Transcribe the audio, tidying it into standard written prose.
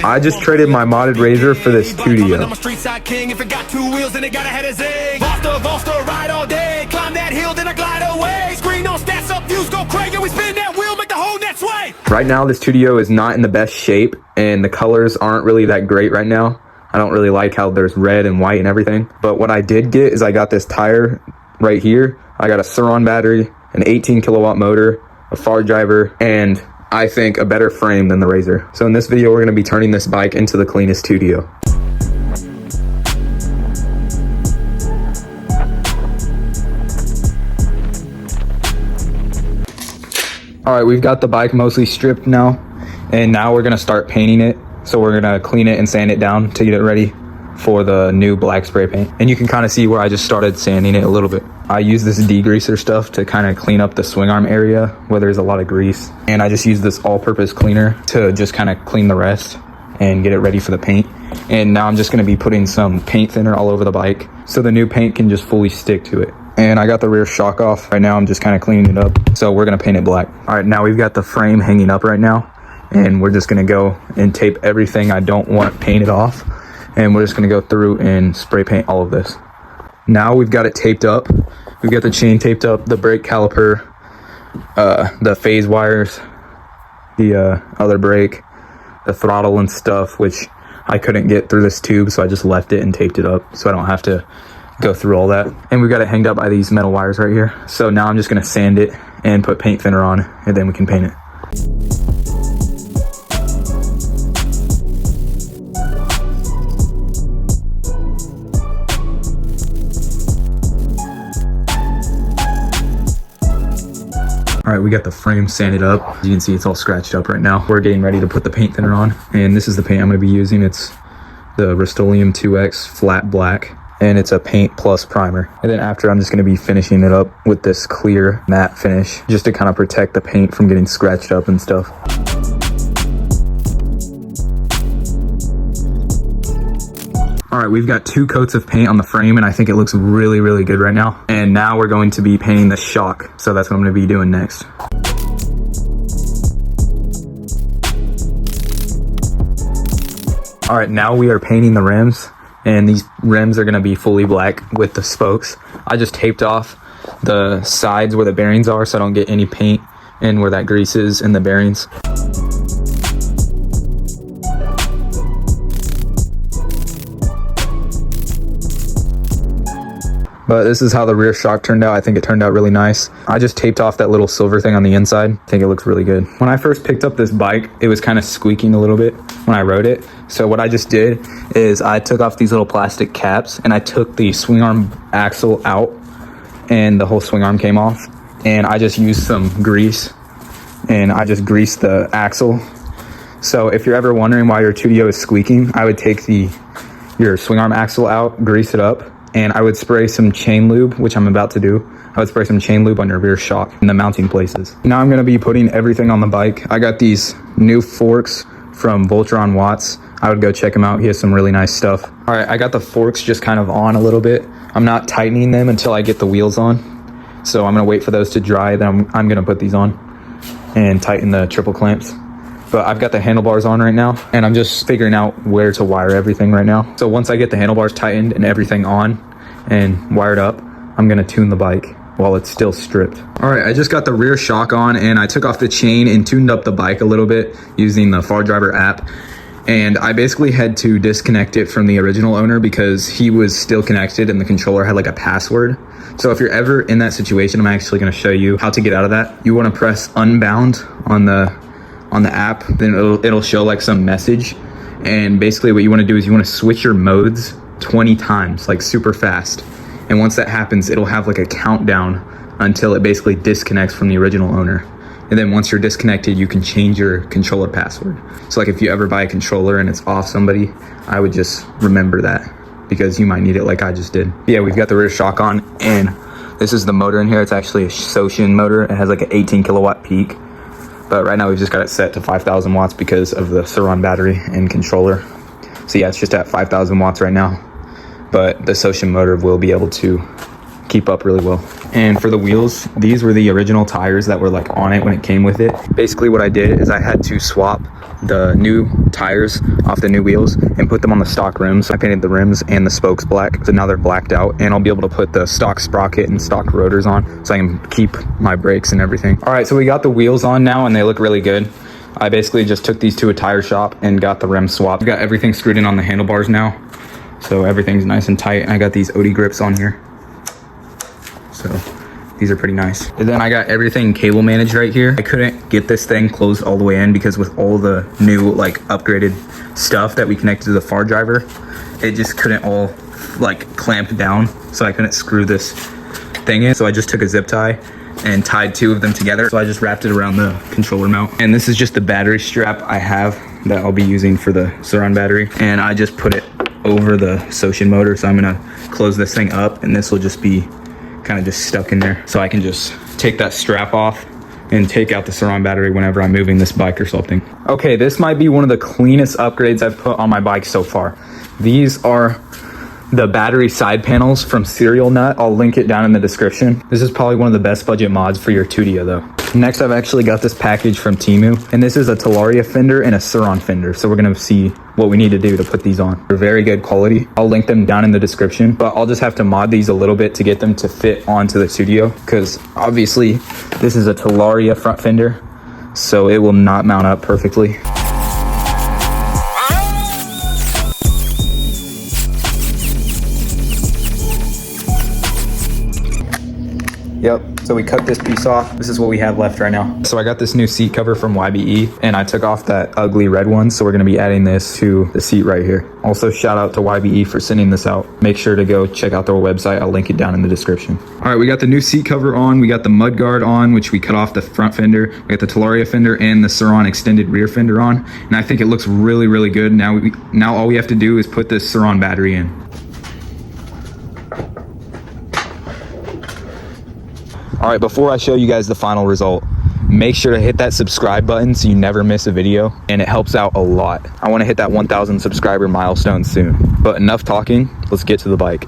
I just traded my modded razor for this Tuttio. I'm a street side king. If it got two wheels, then it gotta have a zig. Volster, ride all day. Climb that hill, then I glide away. Screen on stats up, views go crazy. We spin that wheel, make the whole net sway. Right now, this Tuttio is not in the best shape, and the colors aren't really that great right now. I don't really like how there's red and white and everything. But what I did get is I got this tire right here. I got a Sur battery, an 18 kilowatt motor, a far driver, and I think a better frame than the razor. So in this video, we're gonna be turning this bike into the cleanest Tuttio. All right, we've got the bike mostly stripped now, and now we're gonna start painting it. So we're gonna clean it and sand it down to get it ready for the new black spray paint. And you can kind of see where I just started sanding it a little bit. I use this degreaser stuff to kind of clean up the swing arm area where there's a lot of grease. And I just use this all-purpose cleaner to just kind of clean the rest and get it ready for the paint. And now I'm just gonna be putting some paint thinner all over the bike so the new paint can just fully stick to it. And I got the rear shock off. Right now I'm just kind of cleaning it up. So we're gonna paint it black. All right, now we've got the frame hanging up right now. And we're just gonna go and tape everything I don't want painted off. And we're just gonna go through and spray paint all of this. Now we've got it taped up. We've got the chain taped up, the brake caliper, the phase wires, the other brake, the throttle and stuff, which I couldn't get through this tube, so I just left it and taped it up so I don't have to go through all that. And we've got it hanged up by these metal wires right here. So now I'm just gonna sand it and put paint thinner on, and then we can paint it. All right, we got the frame sanded up. As you can see, it's all scratched up right now. We're getting ready to put the paint thinner on. And this is the paint I'm gonna be using. It's the Rust-Oleum 2X flat black. And it's a paint plus primer. And then after, I'm just gonna be finishing it up with this clear matte finish, just to kind of protect the paint from getting scratched up and stuff. All right, we've got 2 coats of paint on the frame, and I think it looks really, really good right now. And now we're going to be painting the shock. So that's what I'm gonna be doing next. All right, now we are painting the rims, and these rims are gonna be fully black with the spokes. I just taped off the sides where the bearings are so I don't get any paint in where that grease is in the bearings. But this is how the rear shock turned out. I think it turned out really nice. I just taped off that little silver thing on the inside. I think it looks really good. When I first picked up this bike, it was kind of squeaking a little bit when I rode it. So what I just did is I took off these little plastic caps and I took the swing arm axle out and the whole swing arm came off. And I just used some grease and I just greased the axle. So if you're ever wondering why your Tuttio is squeaking, I would take your swing arm axle out, grease it up, and I would spray some chain lube, which I'm about to do. I would spray some chain lube on your rear shock in the mounting places. Now I'm gonna be putting everything on the bike. I got these new forks from Voltron Watts. I would go check him out. He has some really nice stuff. All right, I got the forks just kind of on a little bit. I'm not tightening them until I get the wheels on. So I'm gonna wait for those to dry, then I'm gonna put these on and tighten the triple clamps. But I've got the handlebars on right now, and I'm just figuring out where to wire everything right now. So once I get the handlebars tightened and everything on and wired up, I'm gonna tune the bike while it's still stripped. All right, I just got the rear shock on, and I took off the chain and tuned up the bike a little bit using the Far Driver app. And I basically had to disconnect it from the original owner because he was still connected and the controller had like a password. So if you're ever in that situation, I'm actually gonna show you how to get out of that. You wanna press unbound on the app, then it'll show like some message. And basically what you wanna do is you wanna switch your modes 20 times, like super fast. And once that happens, it'll have like a countdown until it basically disconnects from the original owner. And then once you're disconnected, you can change your controller password. So like if you ever buy a controller and it's off somebody, I would just remember that because you might need it like I just did. Yeah, we've got the rear shock on, and this is the motor in here. It's actually a Soshin motor. It has like an 18 kilowatt peak. But right now we've just got it set to 5,000 watts because of the Sur battery and controller. So yeah, it's just at 5,000 watts right now. But the Soshin motor will be able to keep up really well. And for the wheels, these were the original tires that were like on it when it came with it. Basically what I did is I had to swap the new tires off the new wheels and put them on the stock rims. I painted the rims and the spokes black, so now they're blacked out, and I'll be able to put the stock sprocket and stock rotors on so I can keep my brakes and everything. All right, so we got the wheels on now and they look really good. I basically just took these to a tire shop and got the rim swapped. Got everything screwed in on the handlebars now, so everything's nice and tight. I got these OD grips on here, so these are pretty nice. And then I got everything cable managed right here. I couldn't get this thing closed all the way in because with all the new like upgraded stuff that we connected to the far driver, it just couldn't all like clamp down, so I couldn't screw this thing in. So I just took a zip tie and tied two of them together. So I just wrapped it around the controller mount. And this is just the battery strap I have that I'll be using for the Sur-Ron battery. And I just put it over the Socin motor. So I'm gonna close this thing up and this will just be kind of just stuck in there. So I can just take that strap off and take out the Sur-Ron battery whenever I'm moving this bike or something. Okay, this might be one of the cleanest upgrades I've put on my bike so far. These are the battery side panels from Serial Nut. I'll link it down in the description. This is probably one of the best budget mods for your Tuttio though. Next, I've actually got this package from Temu, and this is a Talaria fender and a Sur-Ron fender. So we're gonna see what we need to do to put these on. They're very good quality. I'll link them down in the description, but I'll just have to mod these a little bit to get them to fit onto the Tuttio, because obviously this is a Talaria front fender, so it will not mount up perfectly. Yep, so we cut this piece off. This is what we have left right now. So I got this new seat cover from YBE, and I took off that ugly red one, so we're gonna be adding this to the seat right here. Also, shout out to YBE for sending this out. Make sure to go check out their website. I'll link it down in the description. All right, we got the new seat cover on. We got the mud guard on, which we cut off the front fender. We got the Talaria fender and the Sur-Ron extended rear fender on. And I think it looks really, really good. Now all we have to do is put this Sur-Ron battery in. All right, before I show you guys the final result, make sure to hit that subscribe button so you never miss a video, and it helps out a lot. I want to hit that 1,000 subscriber milestone soon. But enough talking, let's get to the bike.